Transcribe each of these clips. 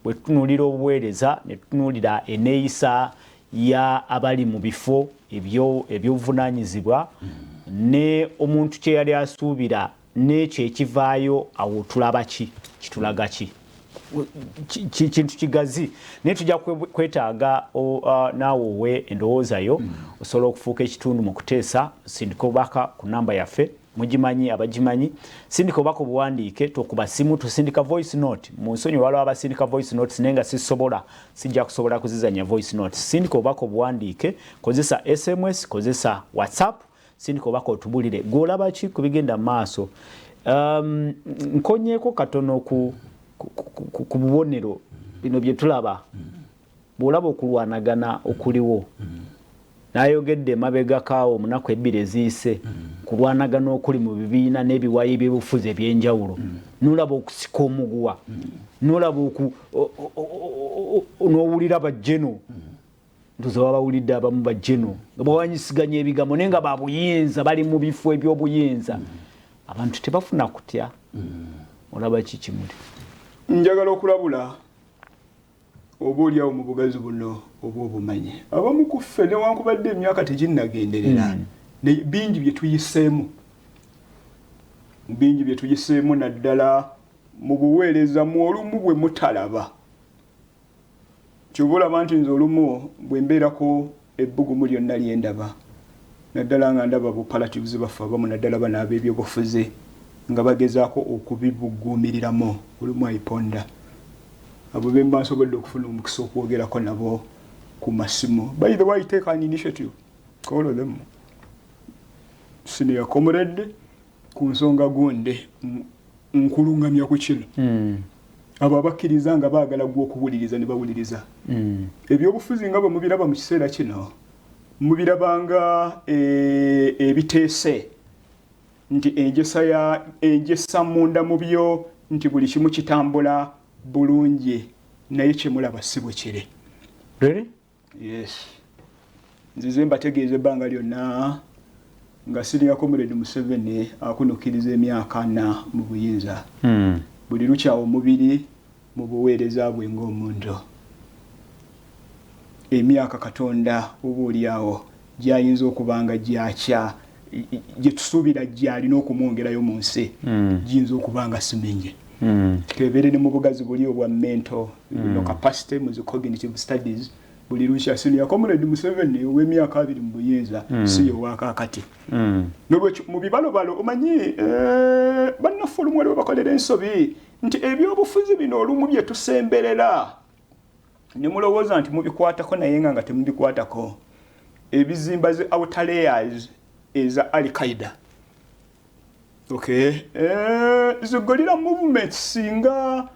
bwe tutunulira obuweereza ne tutunulira eneeyisa ya abali mu bifo ebyobuvunaanyizibwa ne omuntu kye yali asuubira n'ekyo ekivaayo awo tulaba kitulaga ki kintu kigazi naye tujja kwetaaga naawe owe endowoozayo osobola okufuuka ekitundu mu kuteesa sindika obubaka ku namba yaffe mugimanyi abagimanyi sindika obubaka obuwandiike tokuba simu tusindika voice note mu nsonyi waliwo abasindika voice notes naye nga sijja kusobola kuzizanya voice note sindika obubaka obuwandiike kozesa SMS kozesa WhatsApp sindika obubaka otubulire gwolaba ki ku bigenda mu maaso nkonyeeko katono ku bubonero bino bye tulaba bw'olaba okulwanagana okuliwo n'ayogedde mabega kaawo munaku ebbiri eziyise kulwanagana okuli mu bibiina n'ebiwayi ebyobufuzi ebyenjawulo n'olaba okusika omuguwa n'olaba n'owulira bajjeno ntuza babawulidde abamu bajjeno nga bawanyisiganya ebigambo naye nga babuyinza bali mu bifo eby'obuyinza abantu tebafuna kutya olaba kikimuli njagala okulabula oba oliawo mu bugazi buno oba obumanyi abamu ku ffe newankubadde emyaka teginnagenderera bingi bye tuyiseemu naddala mu buweereza mu olumu bwe mutalaba ky'oba olaba nti nze olumu bwe mbeerako ebbugumu lyonna lyendaba naddala nga ndaba bupalatives baffe abamu naddala bano ab'ebyobufuzi nga bagezaako okubibuguumiriramu olumu ayiponda abo be mba nsobodde okufuna omukisa okwogerako nabo ku masimu. By the way, take an initiative. Call them. Senior comrade ku nsonga gonde nkulungamya ku kino. Abo abakkiriza nga baagala gwo okuwuliriza ne bawuliriza. Ebyobufuzi nga mu biraba mu kiseera kino mubirabanga ebiteese nti enjesa munda mu byo nti buli kimu kitambula bulungi naye kyemulaba si bwe kiri. Really? Yes. Nzize mbategeeze ebbanga lyonna nga Senior Comrade Museveni akunukiriza emyaka 4 mu buyinza. Buli lukyawo omubiri mu buweereza bwe ng'omuntu. Emyaka Katonda oba oliawo gyayinza okubanga gyakya gye tusuubira gyalina okumwongerayo mu nsi giyinza okubanga si mingi. Kebere ne mu bugazi buli obwa mental capacity mu cognitive studies buli lukya Senior Comrade Museveni ow'emyaka 2 mu buyinza si yowaakakati. Nolwekyo mu bibalobalo omanyi bannaffe olumu waliwo bakolera ensobi nti ebyobufuzi bino olumu bye tusemberera ne mulowooza nti mubikwatako naye nga temubikwatako. Ebizimba ze outer layers eza Al-Qaeda. Okay. The gorilla movement singa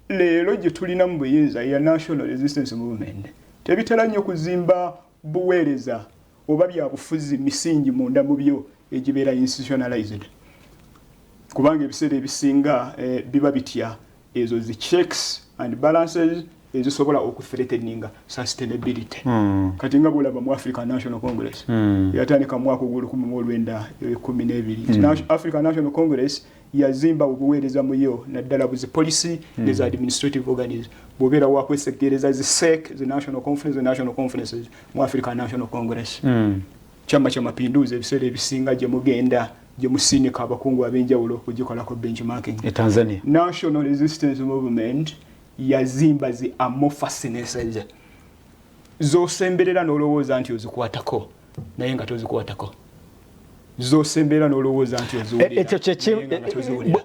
leero gye tulina mu buyinza ya National Resistance Movement. Tebitera nnyo kuzimba buweereza oba bya bufuzi misingi munda mu byo egibeera institutionalized. Kubanga ebiseera ebisinga biba bitya ezo zi checks and balances ezisobola okuthreateninga sustainability. Kati nga bulaba mu African National Congress yatandika mwaka oguli 1912 African National Congress yazimba obuweereza muyo naddala buzi policy les administrative organisms bobeera wakwesegereza zi SEC the National Conference the National Conferences mu African National Congress. Chama cha mapinduzi ebiseera ebisinga gye mugenda gye musinika abakungu ab'enjawulo okugikolako benchmarking. Tanzania National Resistance Movement yazimba zi amorphousness zosemberera n'olowooza nti ozikwatako naye nga tozikwatako. Zosemberera n'olowooza nti oziwulira. Ekyo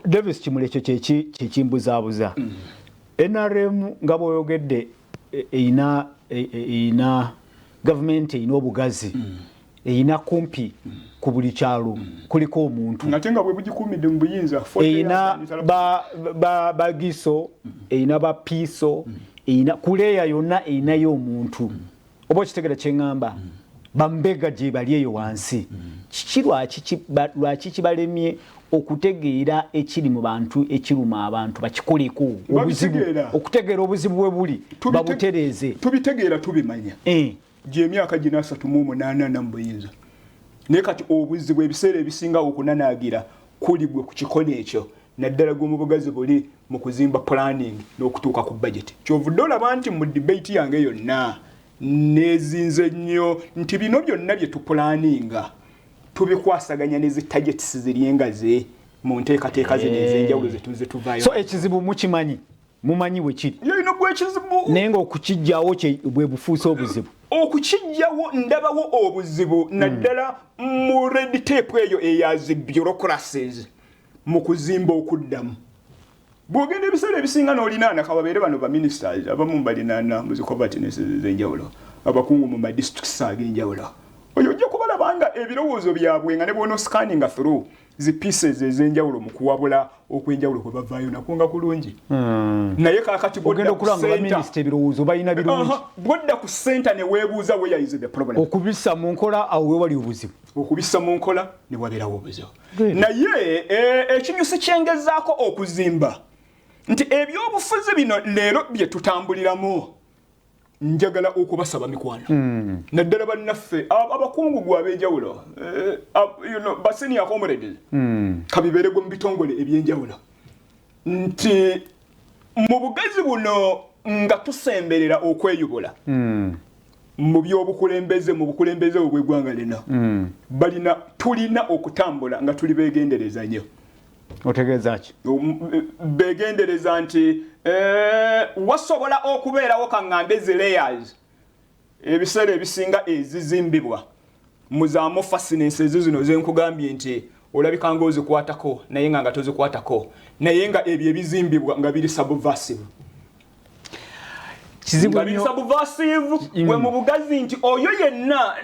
Davis Kimule ekyo kyekimbuzaabuza. NRM nga bw'oyogedde eyina gavumenti eyina obugazi eyina kumpi ku buli kyalo kuliko omuntu ngate nga bwe bugikumidde mu buyinza eyina bagiso eyina bapiiso eyina kuleya yonna eyinayo omuntu oba okitegera kyeŋŋamba bambega gye bali eyo wansi kiki lwaki kibalemye okutegeera ekiri mu bantu ekiruma abantu bakikoleko obuzibu okutegeera obuzibu bwe buli babutereeze tubitegeera tubimanya gy'emyaka gina 38 mu buyinza naye kati obuzibu ebiseera ebisinga okunanaagira kuli gwe ku kikono ekyo naddala gw'omubugazi buli mu kuzimba planning n'okutuuka ku budget. Kyovudde olaba nti mu debate yange yonna nezinze nnyo nti bino byonna bye tupulaninga tubikwasaganya ne zi targets ziryengaze mu nteekateeka zino ez'enjawulo ze tuvaayo. So ekizibu mukimanyi mumanyi we kiri yino gwe ekizibu naye ng'okukijjawo bwe bufuuse obuzibu okukijjawo ndabawo obuzibu naddala mu red tape eyo eyazi bureaucracies mu kuzimba okuddamu. Bw'ogenda ebiseera ebisinga n'olinaana kababeere bano ba ministers abamu balinaana mu zicovertines ez'enjawulo abakungu mu madistricts ag'enjawulo oyo ojja kubalaba nga ebirowoozo byabwe nga ne bw'ono scanning through zi pieces ez'enjawulo mu kuwabula okw'enjawulo kwe bavaayo nakunga kulungi naye kaakati ogenda okulanga baminisita ebirowoozo balina birungi bw'odda ku center ne weebuuza where is the problem okubissa mu nkola awo wewali obuzibu okubissa mu nkola ne wabeerawo obuzibu naye ekinyusi kyengezaako okuzimba nti ebyobufuzi bino leero bye tutambuliramu njagala okubasaba mikwano naddala bannaffe abakungu gwe ab'enjawulo basenior comrades kabibeerego mu bitongole eby'enjawulo nti mu bugazi buno nga tusemberera okweyubula mu by'obukulembeze mu bukulembeze obw'eggwanga lino tulina okutambula nga tuli beegendereza nnyo. Otegeeza ki? Beegendereza nti wasobola okubeerawo kaŋŋambe zi layers ebiseera ebisinga ezizimbibwa mu za mofasinensi ezo zino zenkugambye nti olabika ng'ozikwatako naye nga tozikwatako naye nga ebyo ebizimbibwa nga biri subversive gwe mu bugazi nti oyo yenna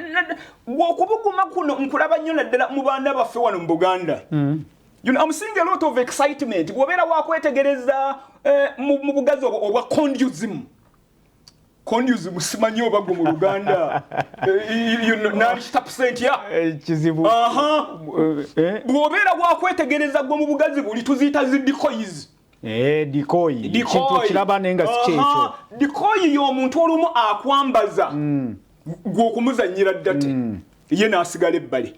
okubuguma kuno nkulaba nnyo naddala mu baana baffe wano mu Buganda. I'm seeing a lot of excitement. Wabera wakwetegereza mu bugazi obwa conduism. Conduism simanyi oba gwe mu Luganda. Nali percent ya. Kizibu. Wabera wakwetegereza gwe mu bugazi buli tuziyita zi decoys. Decoy. Kintu kiraba nenga sikyecho. Decoy y'omuntu olumu akwambaza. Gwe okumuzannyira ddate. Ye n'asigala ebbali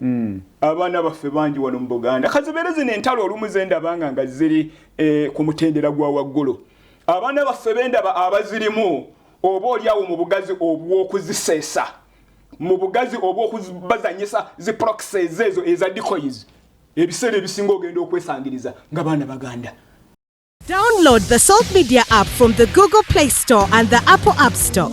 abaana baffe bangi wano mu Buganda kazibeerezi n'entalo olumu zendabanga nga ziri ku mutendera gwa waggulu abaana baffe bendaba abazirimu oba oliawo mu bugazi obw'okuziseesa mu bugazi obw'okubazanyisa zi proxies ezo eza decoys ebiseera ebisinga ogenda okwesangiriza nga baana Baganda. Download the Salt Media app from the Google Play Store and the Apple App Store.